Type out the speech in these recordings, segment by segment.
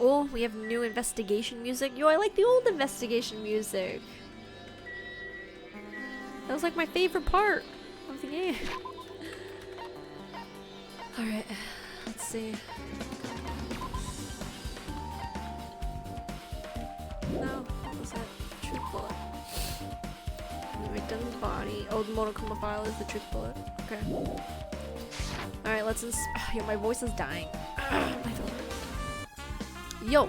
Oh, we have new investigation music. Yo, I like the old investigation music. That was like my favorite part of the game. Alright, let's see. No, what was that? Truth bullet. The victim's body. Oh, the Monokuma file is the truth bullet. Okay. Alright, let's yo, my voice is dying. My throat hurts. Yo,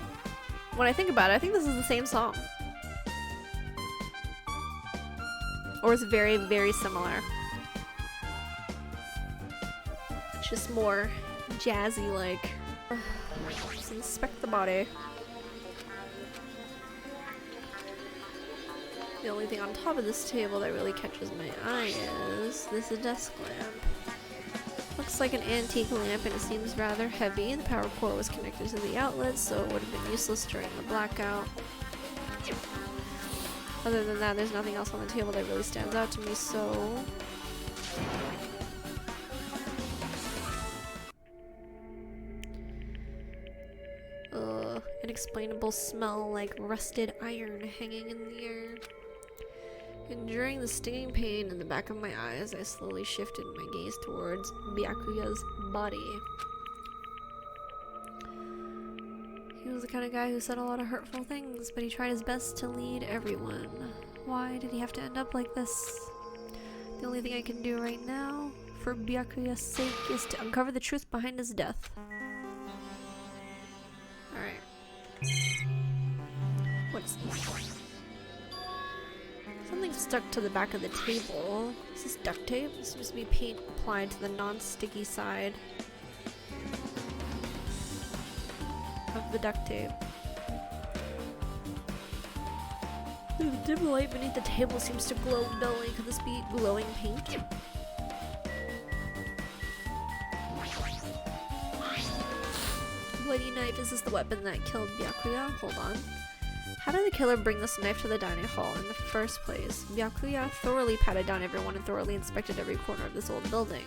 when I think about it, I think this is the same song. Or it's very, very similar. It's just more jazzy, like. Just inspect the body. The only thing on top of this table that really catches my eye is this desk lamp. Looks like an antique lamp and it seems rather heavy. The power cord was connected to the outlet, so it would have been useless during the blackout. Other than that, there's nothing else on the table that really stands out to me, so... Inexplainable smell like rusted iron hanging in the air. Enduring the stinging pain in the back of my eyes, I slowly shifted my gaze towards Byakuya's body. He was the kind of guy who said a lot of hurtful things, but he tried his best to lead everyone. Why did he have to end up like this? The only thing I can do right now, for Byakuya's sake, is to uncover the truth behind his death. Alright. What is this? Something stuck to the back of the table. Is this duct tape? This seems to be paint applied to the non-sticky side of the duct tape. The dim light beneath the table seems to glow dully. Could this be glowing paint? Bloody knife. Is this the weapon that killed Byakuya? Hold on. How did the killer bring this knife to the dining hall in the first place? Byakuya thoroughly patted down everyone and thoroughly inspected every corner of this old building.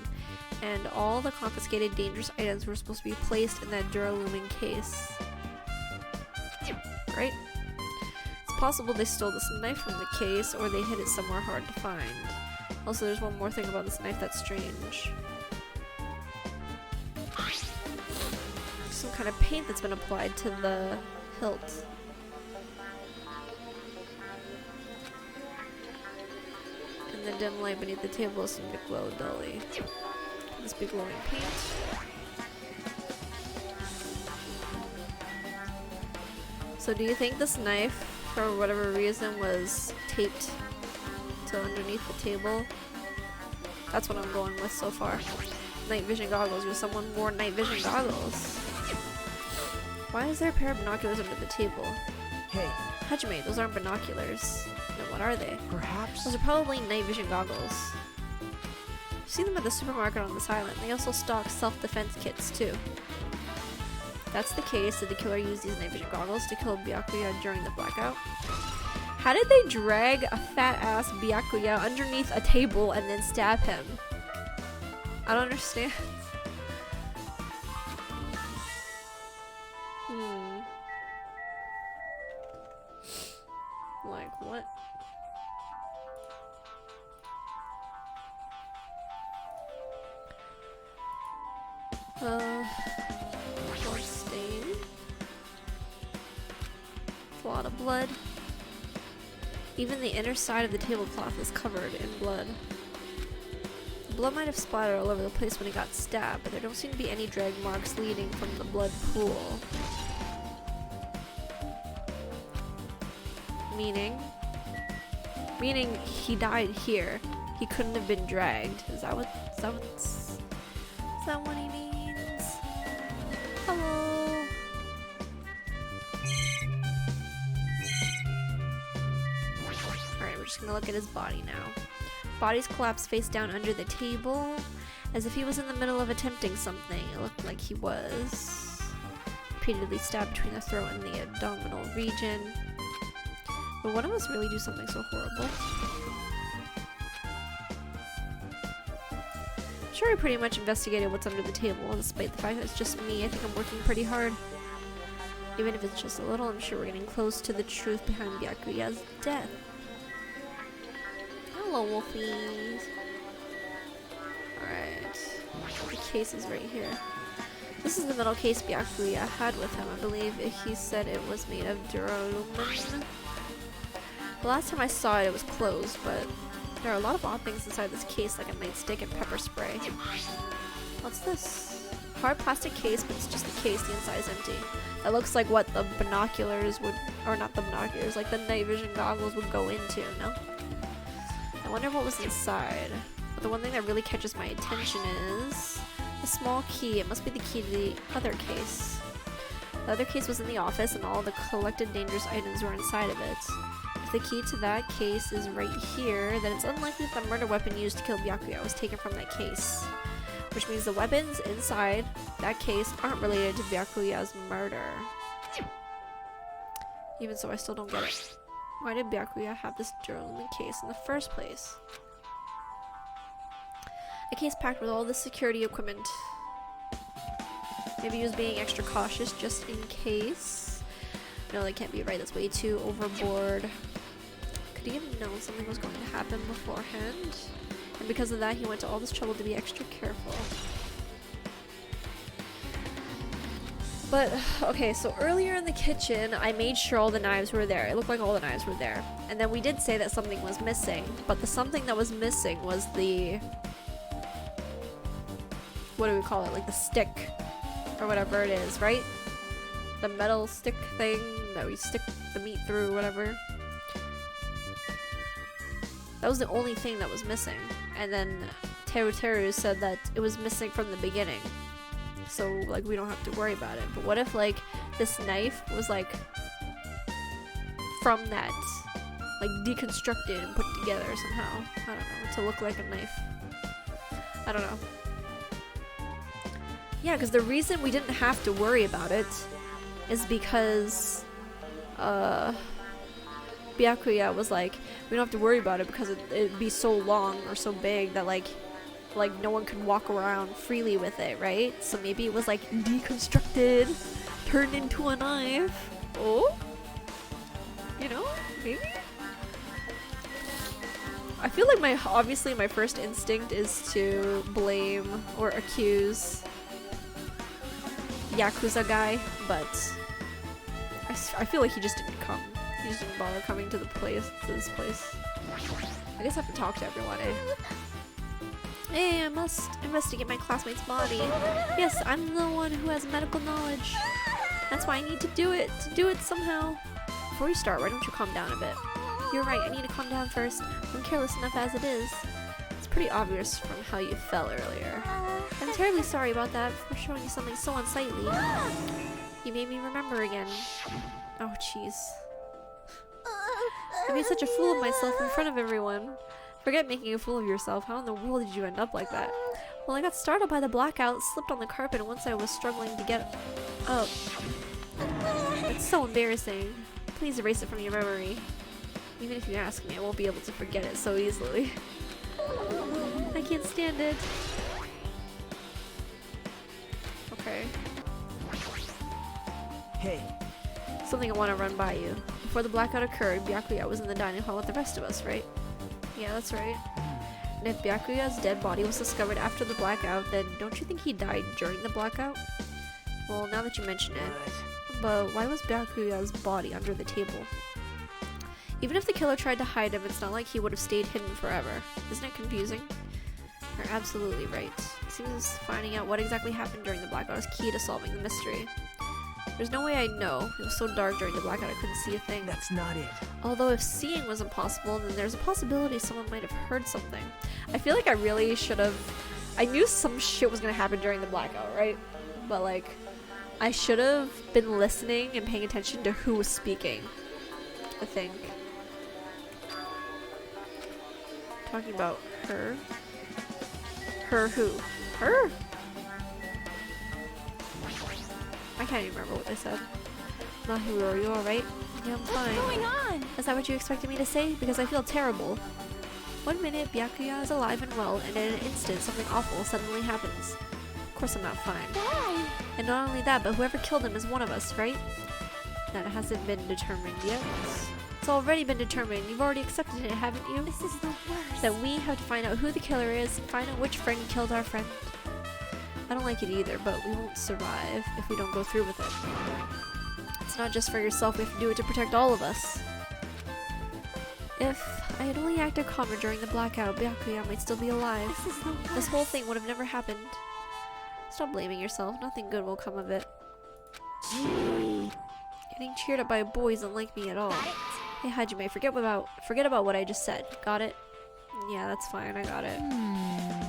And all the confiscated dangerous items were supposed to be placed in that duraluming case. Right? It's possible they stole this knife from the case, or they hid it somewhere hard to find. Also, there's one more thing about this knife that's strange. Some kind of paint that's been applied to the hilt. And the dim light beneath the table seemed to glow dully. Could this be glowing paint? So do you think this knife, for whatever reason, was taped to underneath the table? That's what I'm going with so far. Night vision goggles, or someone wore night vision goggles. Why is there a pair of binoculars under the table? Hey. Hajime, those aren't binoculars. Then what are they? Perhaps? Those are probably night vision goggles. You see them at the supermarket on this island. They also stock self-defense kits too. If that's the case, did the killer use these night vision goggles to kill Byakuya during the blackout? How did they drag a fat-ass Byakuya underneath a table and then stab him? I don't understand. Like, what? Blood stain. It's a lot of blood. Even the inner side of the tablecloth is covered in blood. The blood might have splattered all over the place when he got stabbed, but there don't seem to be any drag marks leading from the blood pool. Meaning he died here. He couldn't have been dragged. Is that what he means? Hello. Alright, we're just gonna look at his body now. Body's collapsed face down under the table, as if he was in the middle of attempting something. It looked like he was. Repeatedly stabbed between the throat and the abdominal region. Would one of us really do something so horrible? I'm sure I pretty much investigated what's under the table, despite the fact that it's just me. I think I'm working pretty hard. Even if it's just a little, I'm sure we're getting close to the truth behind Byakuya's death. Hello, Wolfies. Alright. The case is right here. This is the metal case Byakuya had with him. I believe he said it was made of duralumin. The last time I saw it, it was closed, but there are a lot of odd things inside this case, like a nightstick and pepper spray. What's this? Hard plastic case, but it's just the case. The inside is empty. It looks like what the binoculars would, or not the binoculars, like the night vision goggles would go into, no? I wonder what was inside. But the one thing that really catches my attention is a small key. It must be the key to the other case. The other case was in the office and all the collected dangerous items were inside of it. If the key to that case is right here, then it's unlikely that the murder weapon used to kill Byakuya was taken from that case. Which means the weapons inside that case aren't related to Byakuya's murder. Even so, I still don't get it. Why did Byakuya have this duralumin case in the first place? A case packed with all the security equipment. Maybe he was being extra cautious just in case. No, that can't be right. That's way too overboard. Could he have known something was going to happen beforehand? And because of that, he went to all this trouble to be extra careful. But, okay, so earlier in the kitchen, I made sure all the knives were there. It looked like all the knives were there. And then we did say that something was missing. But the something that was missing was the... what do we call it? Like the stick. Or whatever it is, right? The metal stick thing that we stick the meat through, whatever. That was the only thing that was missing. And then Teru said that it was missing from the beginning. So, like, we don't have to worry about it. But what if, like, this knife was, like, from that, like, deconstructed and put together somehow? I don't know, to look like a knife. I don't know. Yeah, because the reason we didn't have to worry about it is because, Byakuya was like, we don't have to worry about it because it'd be so long or so big that, like no one could walk around freely with it, right? So maybe it was like deconstructed, turned into a knife. Oh? You know? Maybe? I feel like obviously my first instinct is to blame or accuse Yakuza guy, but I feel like he just didn't come. He just didn't bother coming to this place. I guess I have to talk to everyone, eh? Hey, I must investigate my classmate's body. Yes, I'm the one who has medical knowledge. That's why I need to do it somehow. Before you start, why don't you calm down a bit? You're right, I need to calm down first. I'm careless enough as it is. It's pretty obvious from how you fell earlier. I'm terribly sorry about that, for showing you something so unsightly. You made me remember again. Oh, jeez. I made such a fool of myself in front of everyone. Forget making a fool of yourself. How in the world did you end up like that? Well, I got startled by the blackout, slipped on the carpet, and once I was struggling to get up. It's so embarrassing. Please erase it from your memory. Even if you ask me, I won't be able to forget it so easily. I can't stand it. Okay. Hey. Something I want to run by you. Before the blackout occurred, Byakuya was in the dining hall with the rest of us, right? Yeah, that's right. And if Byakuya's dead body was discovered after the blackout, then don't you think he died during the blackout? Well, now that you mention it. But why was Byakuya's body under the table? Even if the killer tried to hide him, it's not like he would have stayed hidden forever. Isn't it confusing? You're absolutely right. It seems finding out what exactly happened during the blackout is key to solving the mystery. There's no way I'd know. It was so dark during the blackout I couldn't see a thing. That's not it. Although if seeing was impossible, then there's a possibility someone might have heard something. I feel like I really should have... I knew some shit was gonna happen during the blackout, right? But like, I should have been listening and paying attention to who was speaking. I think. Talking about her? Her who? Her? I can't even remember what they said. Mahiro, are you alright? Yeah, I'm fine. What's going on? Is that what you expected me to say? Because I feel terrible. 1 minute, Byakuya is alive and well, and in an instant, something awful suddenly happens. Of course I'm not fine. Why? And not only that, but whoever killed him is one of us, right? That hasn't been determined yet. It's already been determined. You've already accepted it, haven't you? This is the worst. That we have to find out who the killer is, find out which friend killed our friend. I don't like it either, but we won't survive if we don't go through with it. It's not just for yourself, we have to do it to protect all of us. If I had only acted calmer during the blackout, Byakuya might still be alive. This whole thing would have never happened. Stop blaming yourself, nothing good will come of it. Getting cheered up by boys don't like me at all. Hey Hajime, forget about what I just said. Got it? Yeah, that's fine, I got it.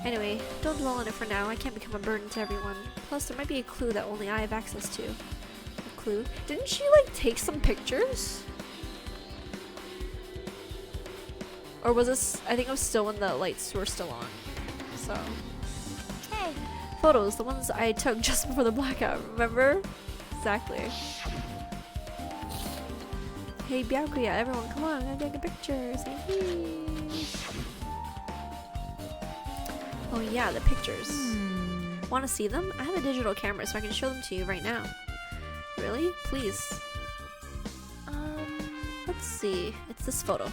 Anyway, don't dwell on it for now. I can't become a burden to everyone. Plus, there might be a clue that only I have access to. A clue? Didn't she, like, take some pictures? Or was this... I think it was still when the lights were still on. So... Hey! Photos, the ones I took just before the blackout, remember? Exactly. Hey Byakuya, everyone come on, I'm gonna take a picture. Say hey. Oh yeah, the pictures. Want to see them? I have a digital camera so I can show them to you right now. Really? Please. Let's see. It's this photo.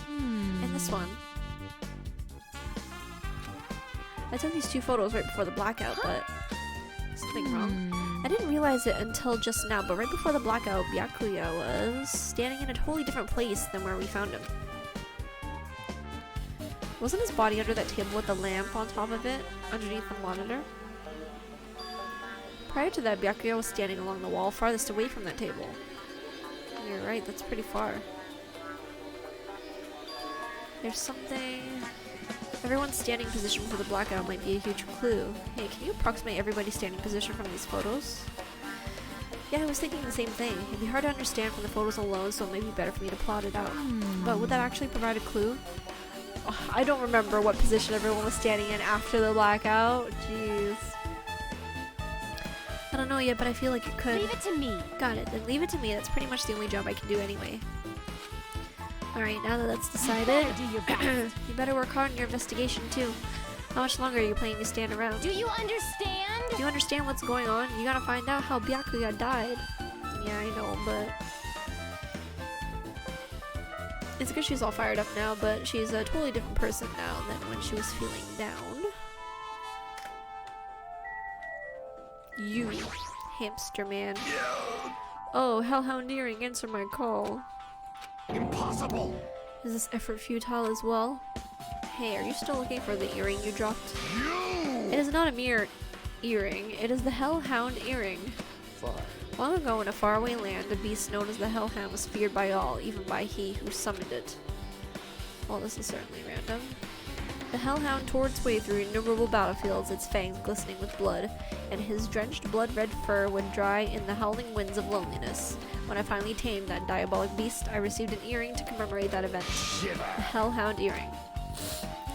And this one. I took these two photos right before the blackout, but something wrong. I didn't realize it until just now, but right before the blackout, Byakuya was standing in a totally different place than where we found him. Wasn't his body under that table with the lamp on top of it, underneath the monitor? Prior to that, Byakuya was standing along the wall farthest away from that table. You're right, that's pretty far. There's something... Everyone's standing position for the blackout might be a huge clue. Hey, can you approximate everybody's standing position from these photos? Yeah, I was thinking the same thing. It'd be hard to understand from the photos alone, so it may be better for me to plot it out. But would that actually provide a clue? Oh, I don't remember what position everyone was standing in after the blackout. Jeez. I don't know yet, but I feel like it could. Leave it to me. Got it. Then leave it to me. That's pretty much the only job I can do anyway. Alright, now that that's decided, you better work hard on your investigation too. How much longer are you planning to stand around? Do you understand? Do you understand what's going on? You gotta find out how Byakuya died. Yeah, I know, but... It's good she's all fired up now, but she's a totally different person now than when she was feeling down. You, hamster man. Oh, Hellhound Earring, answer my call. Impossible! Is this effort futile as well? Hey, are you still looking for the earring you dropped? It is not a mere earring, it is the Hellhound Earring. Fine. Long ago in a faraway land, a beast known as the Hellhound was feared by all, even by he who summoned it. Well, this is certainly random. The Hellhound tore its way through innumerable battlefields, its fangs glistening with blood, and his drenched blood-red fur would dry in the howling winds of loneliness. When I finally tamed that diabolic beast, I received an earring to commemorate that event. The Hellhound Earring.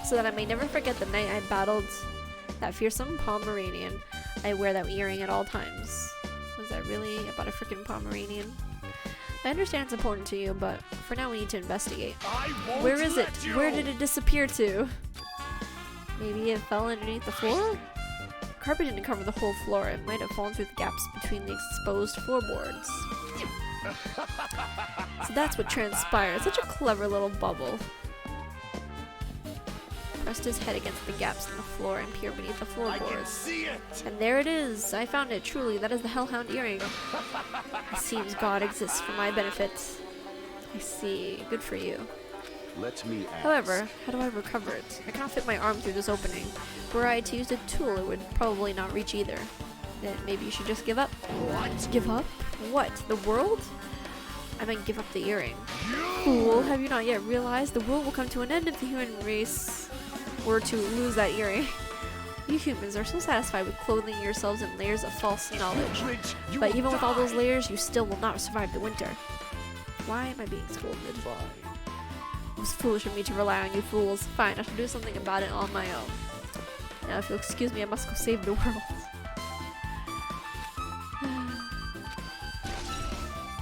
So that I may never forget the night I battled that fearsome Pomeranian, I wear that earring at all times. Was that really about a freaking Pomeranian? I understand it's important to you, but for now we need to investigate. Where is it? Where did it disappear to? Maybe it fell underneath the floor? The carpet didn't cover the whole floor. It might have fallen through the gaps between the exposed floorboards. So that's what transpired. Such a clever little bubble. Pressed his head against the gaps in the floor and peered beneath the floorboards. And there it is! I found it, truly. That is the Hellhound Earring. It seems God exists for my benefit. I see. Good for you. Let me ask. However, how do I recover it? I cannot fit my arm through this opening. Were I to use a tool, it would probably not reach either. Then maybe you should just give up. What? Give up? What? The world? I meant give up the earring. Fool, have you not yet realized the world will come to an end if the human race were to lose that earring? You humans are so satisfied with clothing yourselves in layers of false knowledge. But even with all those layers, you still will not survive the winter. Why am I being scolded? It was foolish of me to rely on you fools. Fine, I shall do something about it on my own. Now, if you'll excuse me, I must go save the world.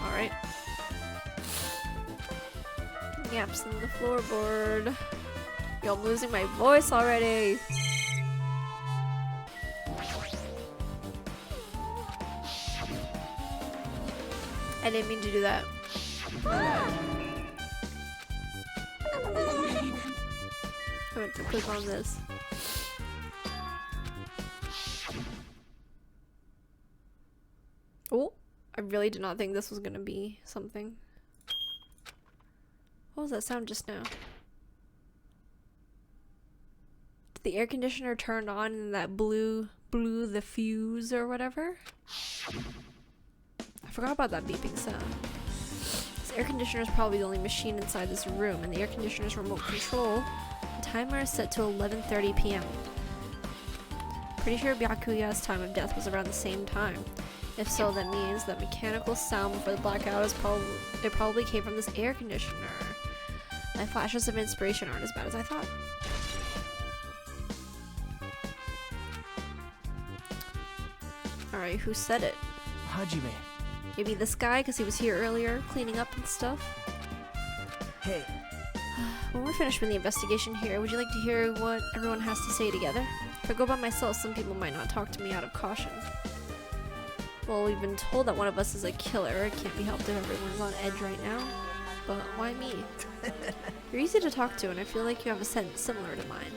Alright. Gaps in the floorboard. Yo, I'm losing my voice already. I didn't mean to do that. I meant to click on this. Oh, I really did not think this was gonna be something. What was that sound just now? Did the air conditioner turn on and that blew the fuse or whatever? I forgot about that beeping sound. This air conditioner is probably the only machine inside this room, and the air conditioner's remote control. The timer is set to 11:30 p.m. Pretty sure Byakuya's time of death was around the same time. If so, that means that mechanical sound before the blackout is probably came from this air conditioner. My flashes of inspiration aren't as bad as I thought. Alright, who said it? Hajime. Maybe this guy, because he was here earlier, cleaning up and stuff? Hey. When we're finished with the investigation here, would you like to hear what everyone has to say together? If I go by myself, some people might not talk to me out of caution. Well, we've been told that one of us is a killer. It can't be helped if everyone's on edge right now. But why me? You're easy to talk to, and I feel like you have a sense similar to mine.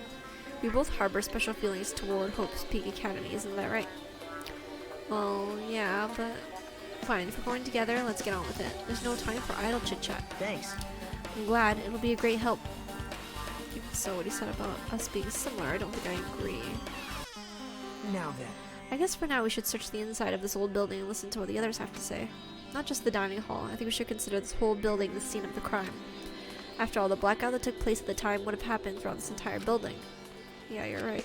We both harbor special feelings toward Hope's Peak Academy, isn't that right? Well, yeah, but fine. If we're going together, let's get on with it. There's no time for idle chit-chat. Thanks. I'm glad. It'll be a great help. Even so, what he said about us being similar, I don't think I agree. Now then. I guess for now we should search the inside of this old building and listen to what the others have to say. Not just the dining hall. I think we should consider this whole building the scene of the crime. After all, the blackout that took place at the time would have happened throughout this entire building. Yeah, you're right.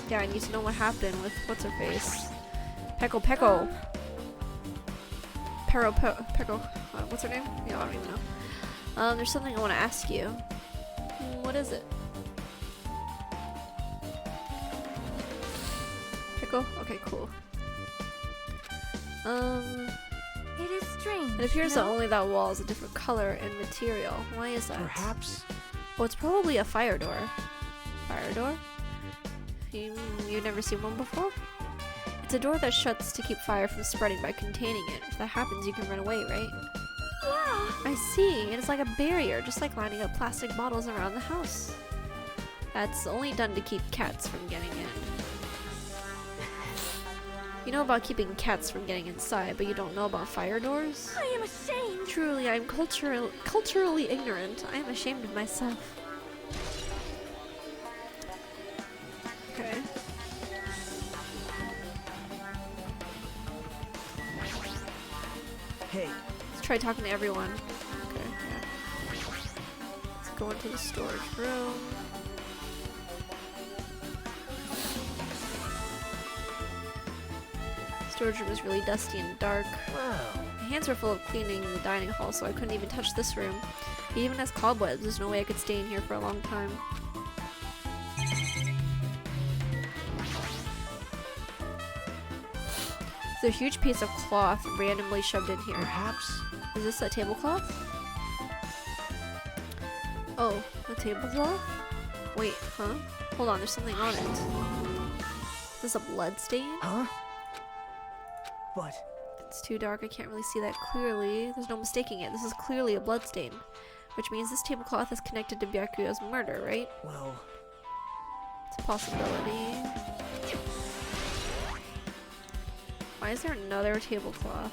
Yeah, I need to know what happened with what's-her-face. Peko. Peko. What's her name? Yeah, I don't even know. There's something I want to ask you. What is it? Peko? Okay, cool. It is strange. It appears that no? only that wall is a different color and material. Why is that? Perhaps. Well, it's probably a fire door. Fire door? You've never seen one before? It's a door that shuts to keep fire from spreading by containing it. If that happens, you can run away, right? Yeah. I see. It is like a barrier, just like lining up plastic bottles around the house. That's only done to keep cats from getting in. You know about keeping cats from getting inside, but you don't know about fire doors? I am ashamed. Truly, I am culturally ignorant. I am ashamed of myself. Okay. Hey. Let's try talking to everyone. Okay, yeah. Let's go into the storage room. Storage room is really dusty and dark. Wow. My hands were full of cleaning the dining hall, so I couldn't even touch this room. It even has cobwebs. There's no way I could stay in here for a long time. There's a huge piece of cloth randomly shoved in here. Perhaps. Is this a tablecloth? Oh, a tablecloth? Wait, huh? Hold on, there's something on it. Is this a blood stain? Huh? But It's too dark, I can't really see that clearly. There's no mistaking it. This is clearly a blood stain. Which means this tablecloth is connected to Byakuya's murder, right? well, It's a possibility. Why is there another tablecloth?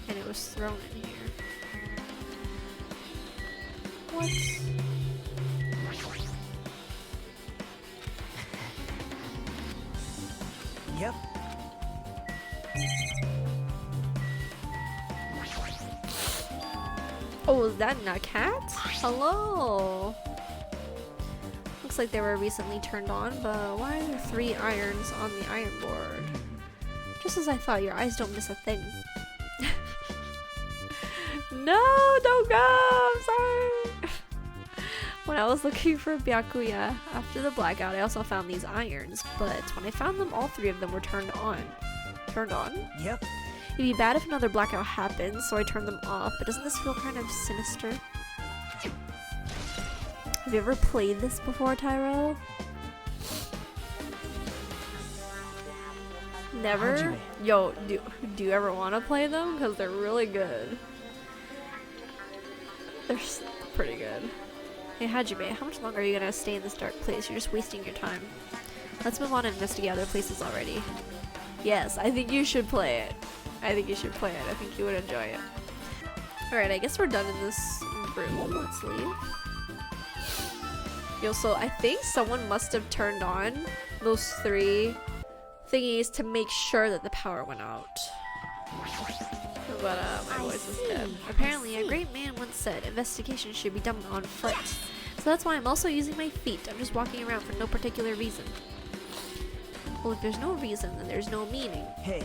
And it was thrown in here. What? yep. Oh, is that a cat? Hello! Looks like they were recently turned on, but why are there 3 irons on the iron board? Just as I thought, your eyes don't miss a thing. No, don't go! I'm sorry! When I was looking for Byakuya after the blackout, I also found these irons, but when I found them, all 3 of them were turned on. Turned on? Yep. It'd be bad if another blackout happens, so I turned them off, but doesn't this feel kind of sinister? Have you ever played this before, Tyro? Never? Hajime. Yo, do you ever want to play them? Because they're really good. They're pretty good. Hey Hajime, how much longer are you gonna stay in this dark place? You're just wasting your time. Let's move on and investigate other places already. Yes, I think you should play it. I think you should play it. I think you would enjoy it. Alright, I guess we're done in this room. Let's leave. Yo, so I think someone must have turned on those 3 thingies to make sure that the power went out. But my voice is dead. Apparently, a great man once said, investigation should be done on foot. So that's why I'm also using my feet. I'm just walking around for no particular reason. Well, if there's no reason, then there's no meaning. Hey,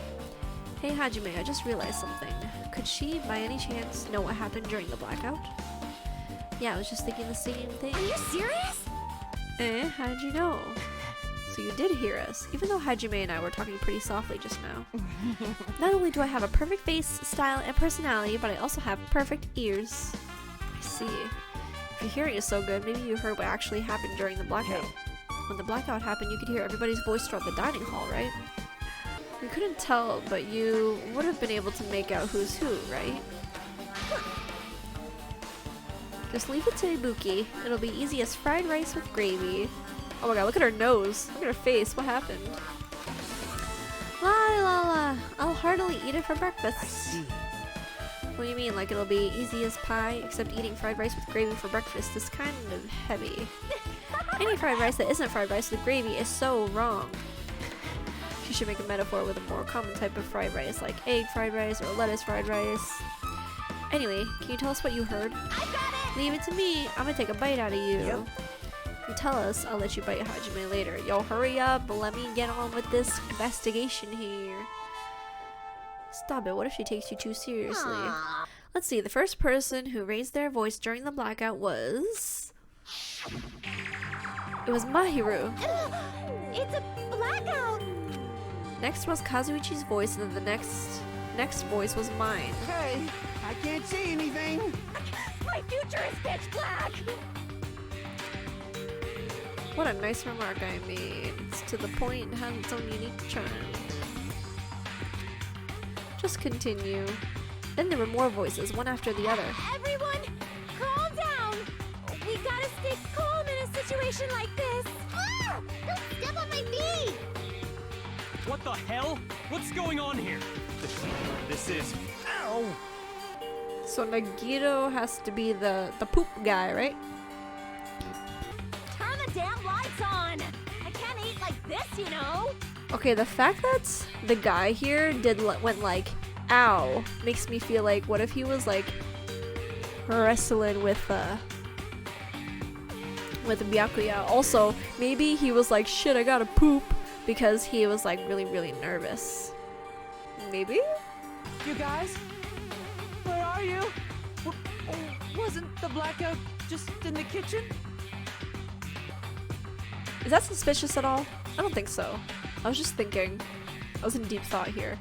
Hey Hajime, I just realized something. Could she, by any chance, know what happened during the blackout? Yeah, I was just thinking the same thing. Are you serious? How'd you know? So you did hear us, even though Hajime and I were talking pretty softly just now. Not only do I have a perfect face, style, and personality, but I also have perfect ears. I see. If your hearing is so good, maybe you heard what actually happened during the blackout. When the blackout happened, you could hear everybody's voice throughout the dining hall, right? We couldn't tell, but you would have been able to make out who's who, right? Just leave it to Ibuki. It'll be easy as fried rice with gravy. Oh my god, look at her nose. Look at her face. What happened? La la la. I'll heartily eat it for breakfast. I see. What do you mean? Like it'll be easy as pie? Except eating fried rice with gravy for breakfast is kind of heavy. Any fried rice that isn't fried rice with gravy is so wrong. She should make a metaphor with a more common type of fried rice, like egg fried rice or lettuce fried rice. Anyway, can you tell us what you heard? I got it! Leave it to me. I'm gonna take a bite out of you. Yep. If you tell us, I'll let you bite Hajime later. Yo, hurry up. Let me get on with this investigation here. Stop it. What if she takes you too seriously? Aw. Let's see. The first person who raised their voice during the blackout was... It was Mahiru. It's a blackout! Next was Kazuichi's voice, and then the next voice was mine. Hey, I can't see anything. My future is pitch black! What a nice remark I made. It's to the point and has its own unique charm. Just continue. Then there were more voices, one after the other. Everyone, calm down! We gotta stay calm in a situation like this! Ah! Don't step on my feet! What the hell? What's going on here? This is... Ow! So Nagito has to be the poop guy, right? Turn the damn lights on! I can't eat like this, you know? Okay, the fact that the guy here went like, ow, makes me feel like, what if he was like wrestling with Byakuya? Also, maybe he was like, shit, I gotta poop, because he was like really, really nervous. Maybe? You guys? Where are you? Wasn't the blackout just in the kitchen? Is that suspicious at all? I don't think so. I was just thinking. I was in deep thought here.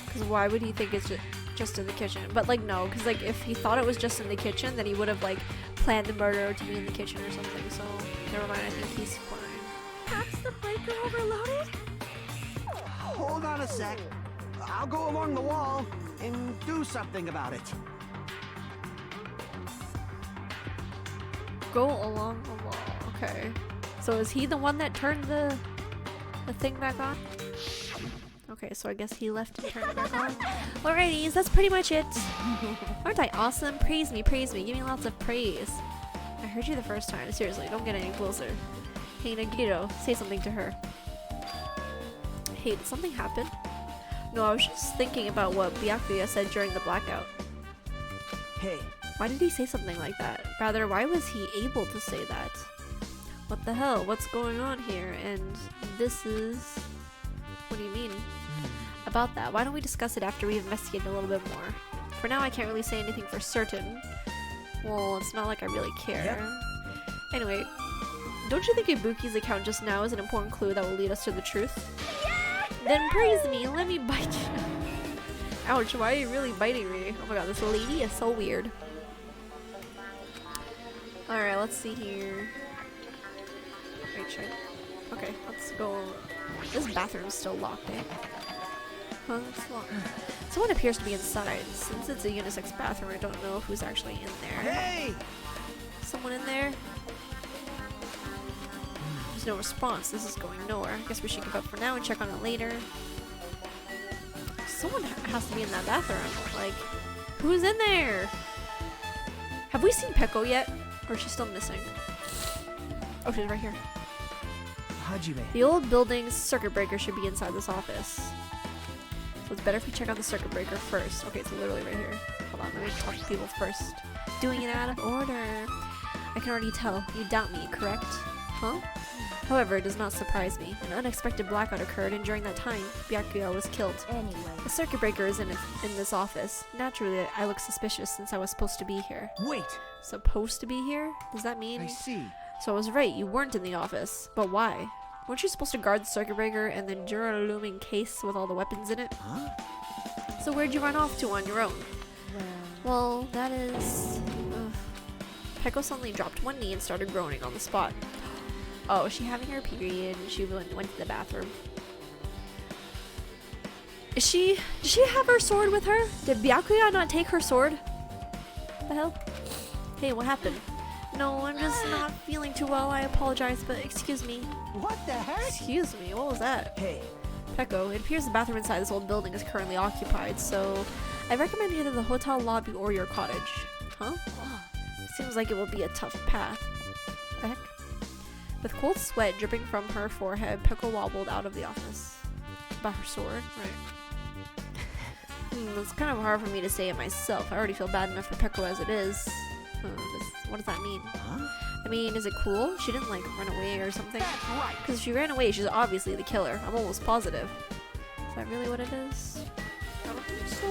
Because why would he think it's just in the kitchen? But like no, because like if he thought it was just in the kitchen, then he would have like planned the murder to be in the kitchen or something. So never mind, I think he's fine. Perhaps the breaker overloaded? Hold on a sec. I'll go along the wall and do something about it. Go along the wall. Okay. So is he the one that turned the thing back on? Okay, so I guess he left and turned it back on. Alrighties, that's pretty much it. Aren't I awesome? Praise me, praise me. Give me lots of praise. I heard you the first time. Seriously, don't get any closer. Hey, Nagito, say something to her. Hey, did something happen? No, I was just thinking about what Byakuya said during the blackout. Hey, Why did he say something like that? Rather, why was he able to say that? What the hell? What's going on here? And this is... What do you mean? About that. Why don't we discuss it after we investigate a little bit more? For now, I can't really say anything for certain. Well, it's not like I really care. Yep. Anyway, don't you think Ibuki's account just now is an important clue that will lead us to the truth? Then praise me, let me bite you. Ouch, why are you really biting me? Oh my god, this lady is so weird. Alright, let's see here. Wait, check. Okay, let's go This bathroom's still locked, eh? Huh? It's locked. Someone appears to be inside. Since it's a unisex bathroom, I don't know who's actually in there. Hey! Someone in there? There's no response. This is going nowhere. I guess we should give up for now and check on it later. Someone has to be in that bathroom. Like, who's in there? Have we seen Peko yet? Or is she still missing? Oh, she's right here. Hajime. The old building's circuit breaker should be inside this office. So it's better if we check out the circuit breaker first. Okay, it's literally right here. Hold on, let me talk to people first. Doing it out of order. I can already tell. You doubt me, correct? Huh? However, it does not surprise me. An unexpected blackout occurred, and during that time, Byakuya was killed. Anyway. The circuit breaker is in this office. Naturally, I look suspicious since I was supposed to be here. Wait! Supposed to be here? Does that mean? I see. So I was right, you weren't in the office. But why? Weren't you supposed to guard the circuit breaker and the Duraluming case with all the weapons in it? Huh? So where'd you run off to on your own? Well, that is... Peko suddenly dropped one knee and started groaning on the spot. Oh, is she having her period and she went to the bathroom? Did she have her sword with her? Did Byakuya not take her sword? The hell? Hey, what happened? No, I'm just not feeling too well. I apologize, but excuse me. What the heck? Excuse me, what was that? Hey. Peko, it appears the bathroom inside this old building is currently occupied, so I recommend either the hotel lobby or your cottage. Huh? Seems like it will be a tough path. The heck? With cold sweat dripping from her forehead, Peko wobbled out of the office. About her sword? Right. It's kind of hard for me to say it myself. I already feel bad enough for Peko as it is. What does that mean? Huh? I mean, is it cool? She didn't, like, run away or something? That's right. Because if she ran away, she's obviously the killer. I'm almost positive. Is that really what it is? I don't think so.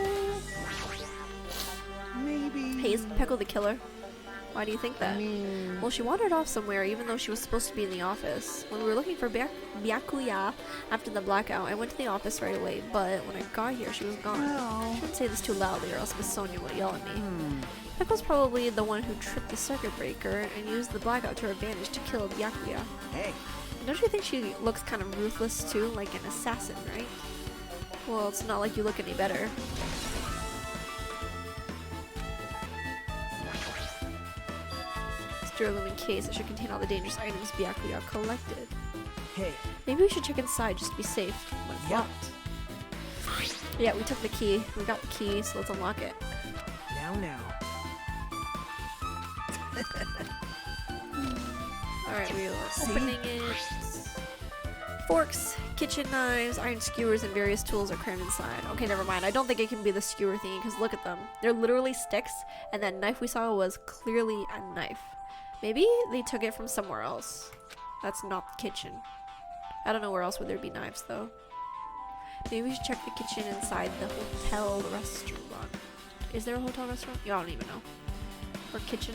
Maybe. Hey, is Peko the killer? Why do you think that? Well, she wandered off somewhere even though she was supposed to be in the office. When we were looking for Byakuya after the blackout, I went to the office right away, but when I got here, she was gone. I shouldn't say this too loudly or else Miss Sonia will yell at me. Peko's probably the one who tripped the circuit breaker and used the blackout to her advantage to kill Byakuya. Hey. And don't you think she looks kind of ruthless too, like an assassin, right? Well, it's not like you look any better. Duraluming case that should contain all the dangerous items Byakuya collected. Hey. Maybe we should check inside just to be safe. But it's Yep. locked. Yeah, we took the key. We got the key, so let's unlock it. Now. Alright, we are opening it. Forks, kitchen knives, iron skewers, and various tools are crammed inside. Okay, never mind. I don't think it can be the skewer thingy, because look at them. They're literally sticks, and that knife we saw was clearly a knife. Maybe they took it from somewhere else. That's not the kitchen. I don't know where else would there be knives, though. Maybe we should check the kitchen inside the hotel restaurant. Is there a hotel restaurant? Yeah, I don't even know. Or kitchen.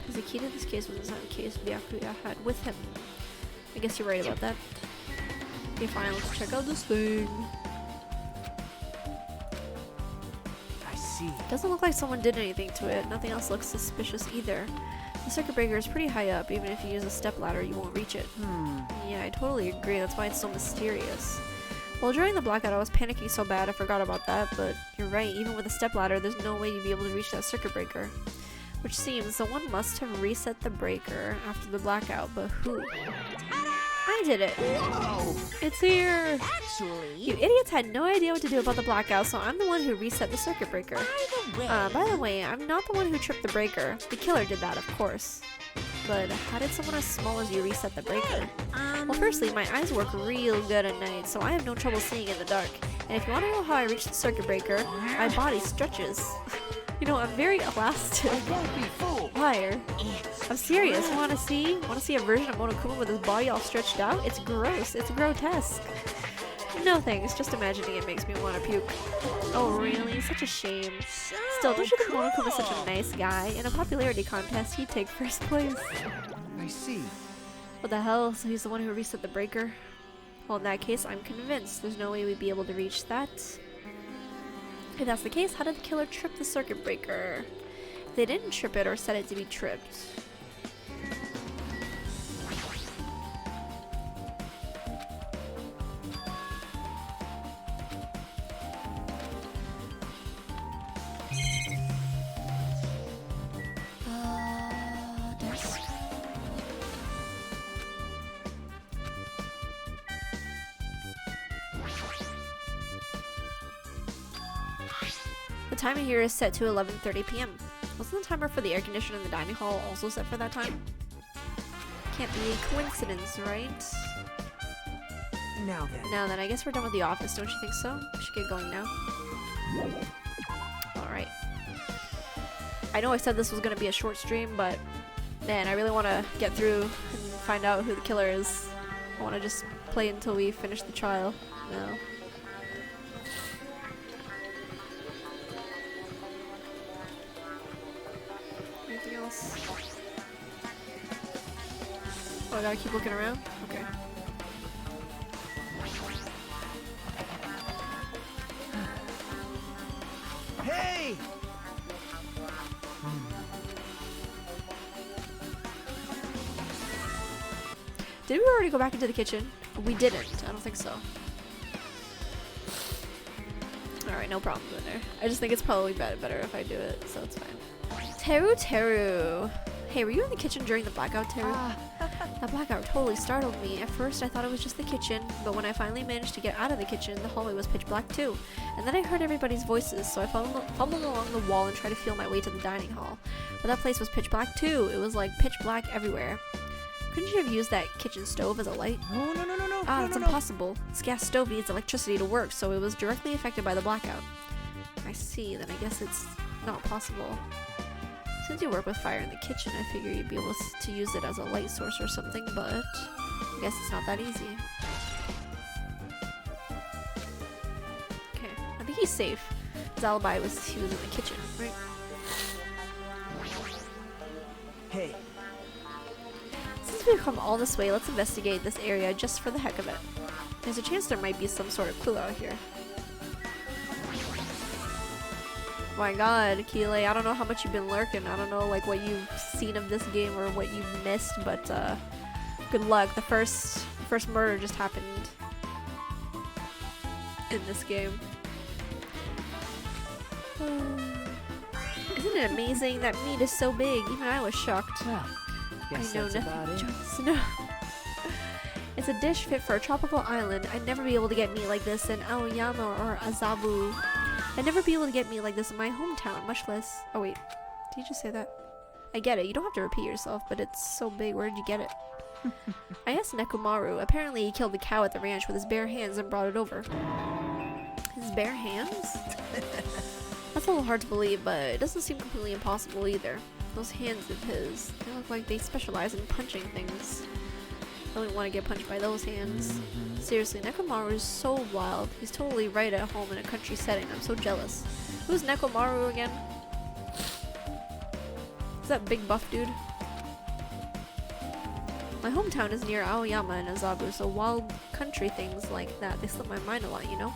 Because the key to this case was inside the case Byakuya had with him. I guess you're right about that. Okay, fine, let's check out this thing. I see. Doesn't look like someone did anything to it. Nothing else looks suspicious either. The circuit breaker is pretty high up. Even if you use a stepladder, you won't reach it. Yeah, I totally agree. That's why it's so mysterious. Well, during the blackout, I was panicking so bad I forgot about that, but you're right. Even with a stepladder, there's no way you'd be able to reach that circuit breaker. Which seems someone must have reset the breaker after the blackout, but who? I did it! Whoa! It's here! Actually, You idiots had no idea what to do about the blackout, so I'm the one who reset the circuit breaker. By the way, I'm not the one who tripped the breaker. The killer did that, of course. But how did someone as small as you reset the breaker? Well, firstly, my eyes work real good at night, so I have no trouble seeing in the dark. And if you want to know how I reached the circuit breaker, my body stretches. You know, I'm very elastic. Don't be fooled. Liar. I'm serious. Want to see a version of Monokuma with his body all stretched out? It's gross. It's grotesque. No thanks. Just imagining it makes me want to puke. Oh, really? Such a shame. Still, don't you think Monokuma's such a nice guy? In a popularity contest, he'd take first place. I see. What the hell? So he's the one who reset the breaker? Well, in that case, I'm convinced there's no way we'd be able to reach that. If that's the case, how did the killer trip the circuit breaker? If they didn't trip it or set it to be tripped. The timer here is set to 11:30 p.m. Wasn't the timer for the air conditioner in the dining hall also set for that time? Can't be a coincidence, right? Now then. Now then, I guess we're done with the office, don't you think so? We should get going now. Alright. I know I said this was going to be a short stream, but man, I really want to get through and find out who the killer is. I want to just play until we finish the trial. No. Anything else? Oh, I gotta keep looking around? Okay. Hey! Did we already go back into the kitchen? We didn't. I don't think so. Alright, no problem in there. I just think it's probably better if I do it, so it's fine. Teru! Hey, were you in the kitchen during the blackout, Teru? That blackout totally startled me. At first, I thought it was just the kitchen, but when I finally managed to get out of the kitchen, the hallway was pitch black too. And then I heard everybody's voices, so I fumbled along the wall and tried to feel my way to the dining hall. But that place was pitch black too. It was like pitch black everywhere. Couldn't you have used that kitchen stove as a light? No. That's impossible. This gas stove needs electricity to work, so it was directly affected by the blackout. I see, then I guess it's not possible. Since you work with fire in the kitchen, I figure you'd be able to use it as a light source or something, but I guess it's not that easy. Okay, I think he's safe. His alibi was he was in the kitchen, right? Hey. Since we've come all this way, let's investigate this area just for the heck of it. There's a chance there might be some sort of clue out here. Oh my god, Keeley, I don't know how much you've been lurking. I don't know like what you've seen of this game or what you've missed, but good luck. The first murder just happened in this game. Isn't it amazing? That meat is so big. Even I was shocked. Well, guess I know that's nothing about but it. Jon Snow. It's a dish fit for a tropical island. I'd never be able to get meat like this in Aoyama or Azabu. I'd never be able to get meat like this in my hometown, much less... Oh wait, did you just say that? I get it, you don't have to repeat yourself, but it's so big, where did you get it? I asked Nekomaru. Apparently he killed the cow at the ranch with his bare hands and brought it over. His bare hands? That's a little hard to believe, but it doesn't seem completely impossible either. Those hands of his, they look like they specialize in punching things. I wouldn't want to get punched by those hands. Seriously, Nekomaru is so wild. He's totally right at home in a country setting. I'm so jealous. Who's Nekomaru again? Is that big buff dude? My hometown is near Aoyama and Azabu, so wild country things like that, they slip my mind a lot, you know?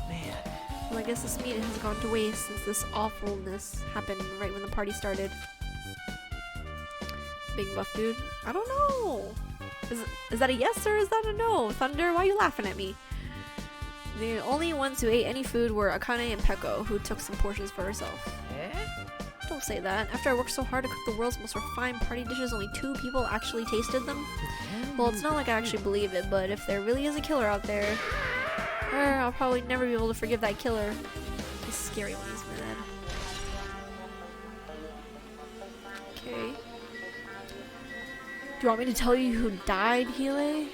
Man. Well, I guess this meeting has gone to waste since this awfulness happened right when the party started. Big buff dude? I don't know! Is that a yes or is that a no? Thunder, why are you laughing at me? The only ones who ate any food were Akane and Peko, who took some portions for herself. Eh? Don't say that. After I worked so hard to cook the world's most refined party dishes, only 2 people actually tasted them? Well, it's not like I actually believe it, but if there really is a killer out there, I'll probably never be able to forgive that killer. He's scary when he's mad. Okay. Do you want me to tell you who died, Healy?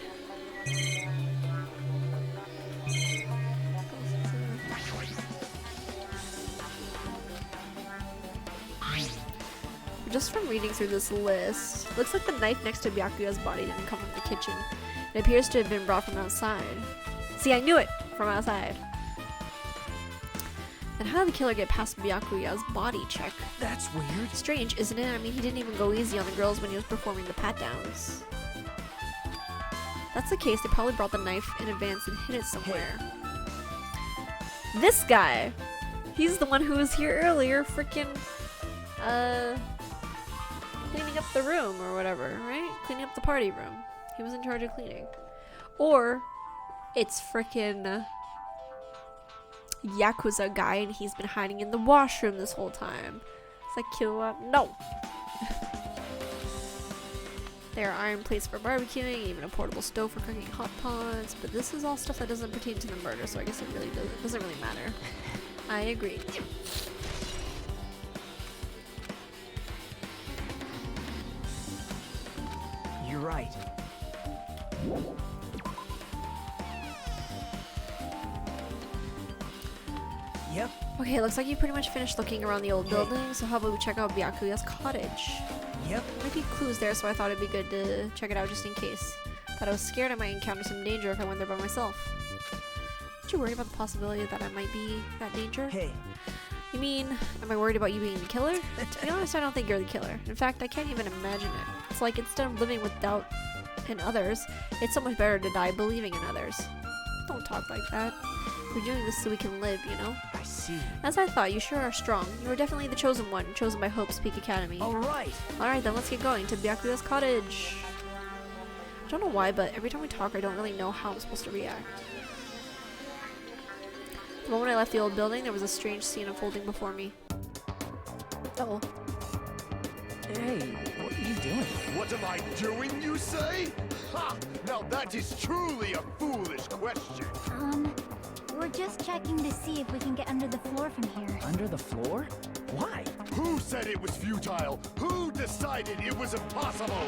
Just from reading through this list, looks like the knife next to Byakuya's body didn't come from the kitchen. It appears to have been brought from outside. See, I knew it! From outside. Then how did the killer get past Byakuya's body check? That's weird. Strange, isn't it? I mean, he didn't even go easy on the girls when he was performing the pat-downs. If that's the case, they probably brought the knife in advance and hid it somewhere. This guy! He's the one who was here earlier, freaking, cleaning up the room or whatever, right? Cleaning up the party room. He was in charge of cleaning. Or, it's freaking Yakuza guy and he's been hiding in the washroom this whole time. It's like, no! There are iron plates for barbecuing, even a portable stove for cooking hot pots, but this is all stuff that doesn't pertain to the murder, so I guess it really doesn't really matter. I agree. You're right. Yep. Okay, looks like you pretty much finished looking around the old building, so how about we check out Byakuya's cottage? Yep. Might be clues there, so I thought it'd be good to check it out just in case. Thought I was scared I might encounter some danger if I went there by myself. Aren't you worried about the possibility that I might be that danger? Hey. You mean, am I worried about you being the killer? To be honest, I don't think you're the killer. In fact, I can't even imagine it. It's like instead of living with doubt in others, it's so much better to die believing in others. Don't talk like that. We're doing this so we can live, you know? I see. As I thought, you sure are strong. You are definitely the chosen one, chosen by Hope's Peak Academy. Alright. Alright, then let's get going to Byakuya's cottage. I don't know why, but every time we talk, I don't really know how I'm supposed to react. The moment I left the old building, there was a strange scene unfolding before me. Uh-oh. Hey, what are you doing? What am I doing, you say? Ha! Now that is truly a foolish question. We're just checking to see if we can get under the floor from here. Under the floor? Why? Who said it was futile? Who decided it was impossible?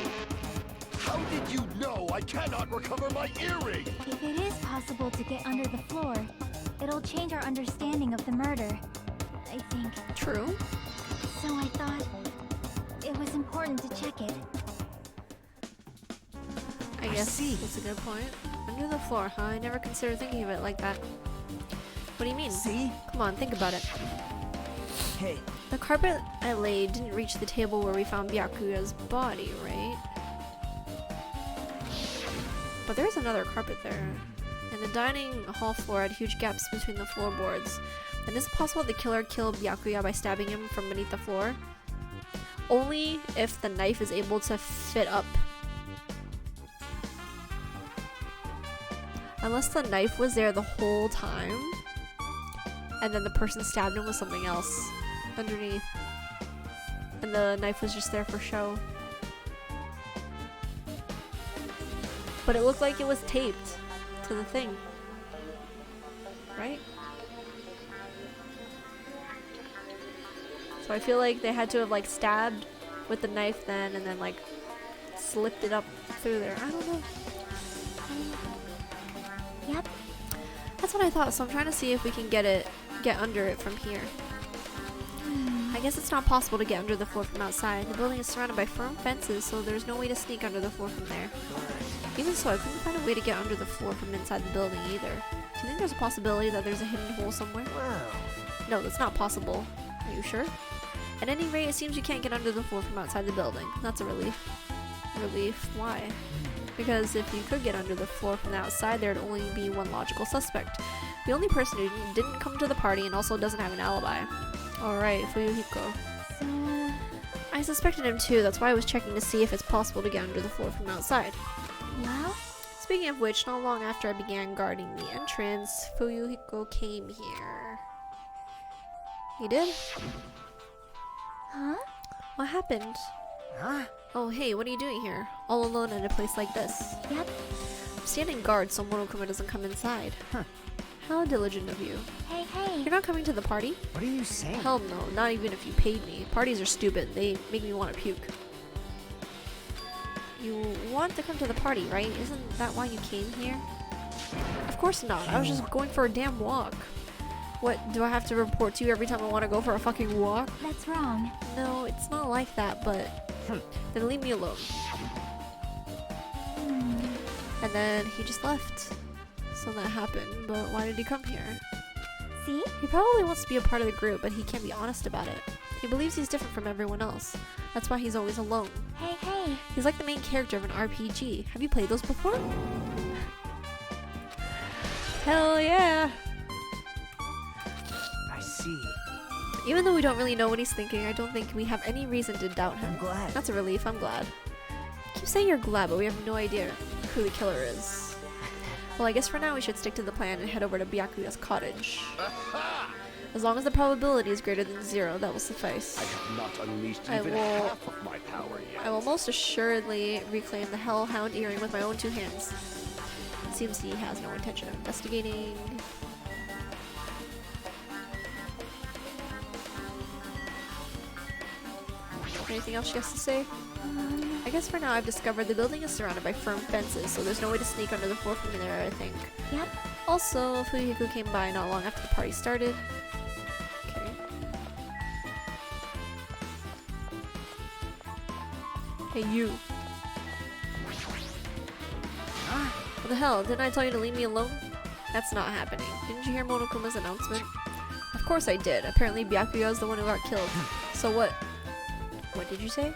How did you know I cannot recover my earring? If it is possible to get under the floor, it'll change our understanding of the murder, I think. True. So I thought it was important to check it. I guess see. that's a good point. Under the floor, huh? I never considered thinking of it like that. What do you mean? See? Come on, think about it. Hey. The carpet I laid didn't reach the table where we found Byakuya's body, right? But there's another carpet there. And the dining hall floor had huge gaps between the floorboards. Then is it possible the killer killed Byakuya by stabbing him from beneath the floor? Only if the knife is able to fit up. Unless the knife was there the whole time, and then the person stabbed him with something else underneath, and the knife was just there for show. But it looked like it was taped to the thing, right? So I feel like they had to have like stabbed with the knife then, and then like slipped it up through there. I don't know. Yep. That's what I thought, so I'm trying to see if we can get under it from here. I guess it's not possible to get under the floor from outside. The building is surrounded by firm fences, so there's no way to sneak under the floor from there. Even so, I couldn't find a way to get under the floor from inside the building either. Do you think there's a possibility that there's a hidden hole somewhere? Wow. No, that's not possible. Are you sure? At any rate, it seems you can't get under the floor from outside the building. That's a relief. Relief? Why? Because if you could get under the floor from the outside, there'd only be one logical suspect. The only person who didn't come to the party and also doesn't have an alibi. Alright, Fuyuhiko. So, I suspected him too, that's why I was checking to see if it's possible to get under the floor from outside. well, Speaking of which, not long after I began guarding the entrance, Fuyuhiko came here. He did? huh? What happened? Huh? Oh hey, what are you doing here? All alone in a place like this? Yep. I'm standing guard so Monokuma doesn't come inside. Huh. How diligent of you. Hey, hey. You're not coming to the party? What are you saying? Hell no, not even if you paid me. Parties are stupid. They make me want to puke. You want to come to the party, right? Isn't that why you came here? Of course not. I was just going for a damn walk. What, do I have to report to you every time I want to go for a fucking walk? That's wrong. No, it's not like that, but then leave me alone. And then he just left. So that happened, but why did he come here? See? He probably wants to be a part of the group, but he can't be honest about it. He believes he's different from everyone else. That's why he's always alone. Hey, hey. He's like the main character of an RPG. Have you played those before? Hell yeah! I see. Even though we don't really know what he's thinking, I don't think we have any reason to doubt him. I'm glad. That's a relief, I'm glad. You keep saying you're glad, but we have no idea who the killer is. Well, I guess for now we should stick to the plan and head over to Byakuya's cottage. As long as the probability is greater than 0, that will suffice. I have not unleashed I even will- half of my power yet. I will most assuredly reclaim the Hellhound earring with my own 2 hands. It seems he has no intention of investigating. Anything else she has to say? I guess for now I've discovered the building is surrounded by firm fences, so there's no way to sneak under the floor from there, I think. Yep. Also, Fuyuhiku came by not long after the party started. Okay. Hey, you. What the hell? Didn't I tell you to leave me alone? That's not happening. Didn't you hear Monokuma's announcement? Of course I did. Apparently Byakuya is the one who got killed. So what? What did you say?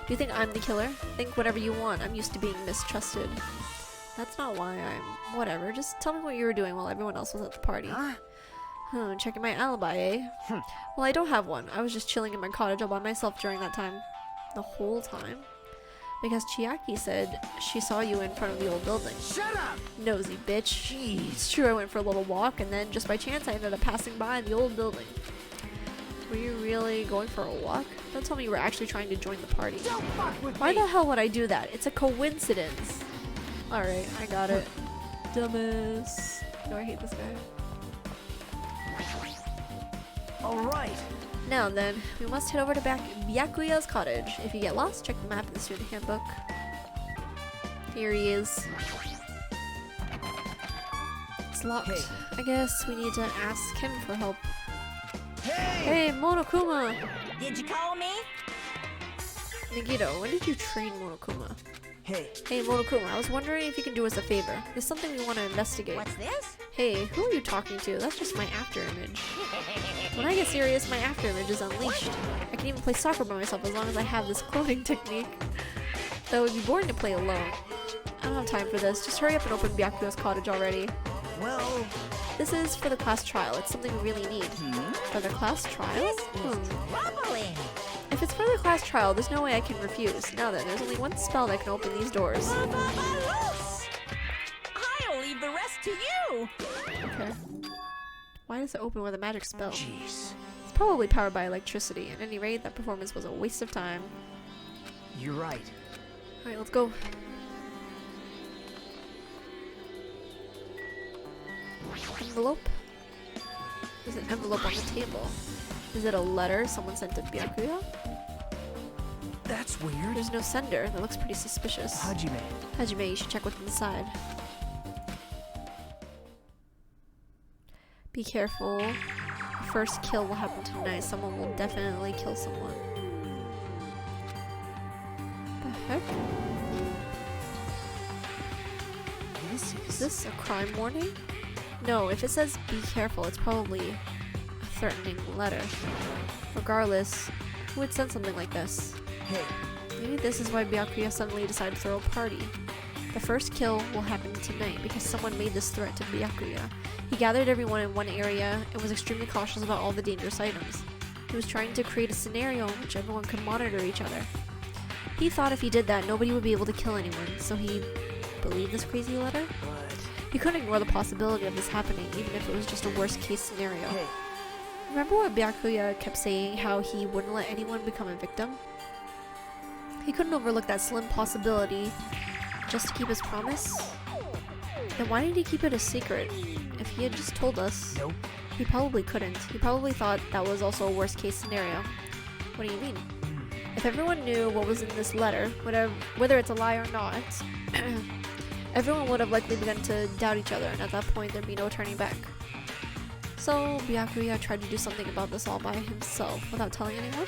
Do you think I'm the killer? Think whatever you want. I'm used to being mistrusted. That's not why I'm... Whatever. Just tell me what you were doing while everyone else was at the party. Checking my alibi, eh? Well, I don't have one. I was just chilling in my cottage all by myself during that time. The whole time? Because Chiaki said she saw you in front of the old building. Shut up! Nosy bitch. It's true I went for a little walk, and then just by chance I ended up passing by the old building. Were you really going for a walk? Don't tell me you were actually trying to join the party. Don't fuck with Why me! the hell would I do that? It's a coincidence. Alright, I got it. Dumbass. Do I hate this guy? Alright. Now then, we must head over to Byakuya's cottage. If you get lost, check the map in the student handbook. Here he is. It's locked. Hey. I guess we need to ask him for help. Hey! Hey, Monokuma! Did you call me? Nagito, when did you train Monokuma? Hey. Hey, Monokuma, I was wondering if you can do us a favor. There's something we want to investigate. What's this? Hey, who are you talking to? That's just my afterimage. When I get serious, my afterimage is unleashed. I can even play soccer by myself as long as I have this cloning technique. Though it would be boring to play alone. I don't have time for this. Just hurry up and open Byakuya's cottage already. Well... This is for the class trial. It's something we really need. For the class trial? Rumbling. If it's for the class trial, there's no way I can refuse. Now then, there's only one spell that can open these doors. I'll leave the rest to you. Okay. Why does it open with a magic spell? Jeez. It's probably powered by electricity. At any rate, that performance was a waste of time. You're right. Alright, let's go. Envelope? There's an envelope on the table. Is it a letter someone sent to Byakuya? That's weird. There's no sender. That looks pretty suspicious. Hajime. Hajime, you should check what's inside. Be careful. The first kill will happen tonight. Someone will definitely kill someone. The heck? Is this a crime warning? No, if it says be careful, it's probably a threatening letter. Regardless, who would send something like this? Hey. Maybe this is why Byakuya suddenly decided to throw a party. The first kill will happen tonight because someone made this threat to Byakuya. He gathered everyone in one area and was extremely cautious about all the dangerous items. He was trying to create a scenario in which everyone could monitor each other. He thought if he did that, nobody would be able to kill anyone, so he believed this crazy letter? He couldn't ignore the possibility of this happening, even if it was just a worst-case scenario. Hey. Remember what Byakuya kept saying, how he wouldn't let anyone become a victim? He couldn't overlook that slim possibility just to keep his promise? Then why did he keep it a secret? If he had just told us, Nope. he probably couldn't. He probably thought that was also a worst-case scenario. What do you mean? If everyone knew what was in this letter, whether it's a lie or not, everyone would have likely begun to doubt each other, and at that point there'd be no turning back. So Byakuya tried to do something about this all by himself, without telling anyone?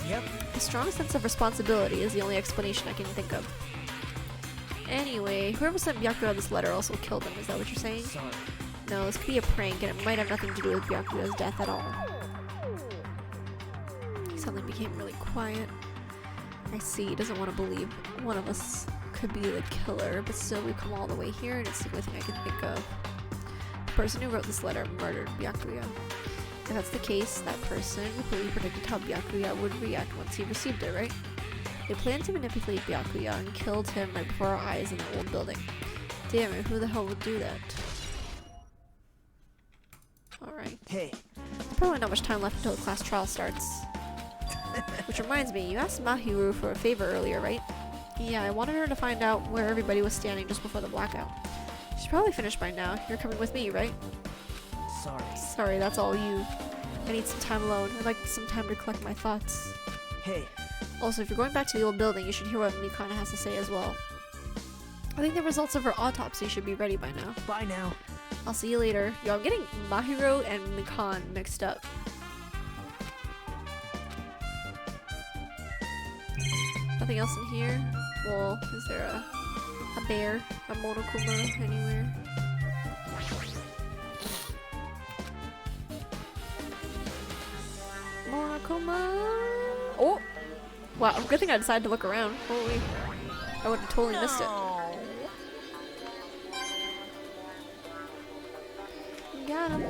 Yep. A strong sense of responsibility is the only explanation I can think of. Anyway, whoever sent Byakuya this letter also killed him, is that what you're saying? Sorry. No, this could be a prank, and it might have nothing to do with Byakuya's death at all. He suddenly became really quiet. I see, he doesn't want to believe one of us could be the killer, but still we've come all the way here, and it's the only thing I can think of. The person who wrote this letter murdered Byakuya. If that's the case, that person completely predicted how Byakuya would react once he received it, right? They planned to manipulate Byakuya and killed him right before our eyes in the old building. Damn it, who the hell would do that? Alright. Hey. Probably not much time left until the class trial starts. Which reminds me, you asked Mahiru for a favor earlier, right? Yeah, I wanted her to find out where everybody was standing just before the blackout. She's probably finished by now. You're coming with me, right? Sorry. Sorry, that's all you. I need some time alone. I'd like some time to collect my thoughts. Hey. Also, if you're going back to the old building, you should hear what Mikana has to say as well. I think the results of her autopsy should be ready by now. Bye now. I'll see you later. Yo, I'm getting Mahiro and Mikan mixed up. Nothing else in here? Well, is there a bear? A Monokuma anywhere? Monokuma! Oh! Wow, good thing I decided to look around. Holy. I would have totally missed it. Got him.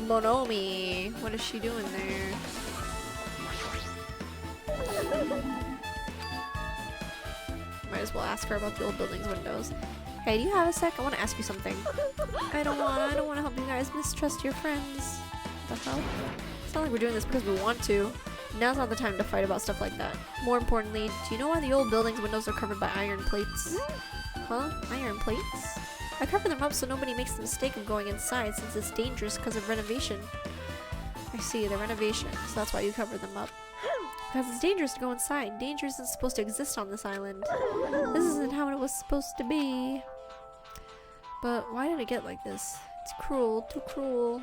Monomi. What is she doing there? Might as well ask her about the old building's windows. Hey, do you have a sec? I want to ask you something. I don't want to help you guys mistrust your friends. What the hell? It's not like we're doing this because we want to. Now's not the time to fight about stuff like that. More importantly, do you know why the old building's windows are covered by iron plates? Huh? Iron plates? I cover them up so nobody makes the mistake of going inside since it's dangerous because of renovation. I see, the renovation, so that's why you cover them up. Because it's dangerous to go inside. Danger isn't supposed to exist on this island. This isn't how it was supposed to be. But why did it get like this? It's cruel, too cruel.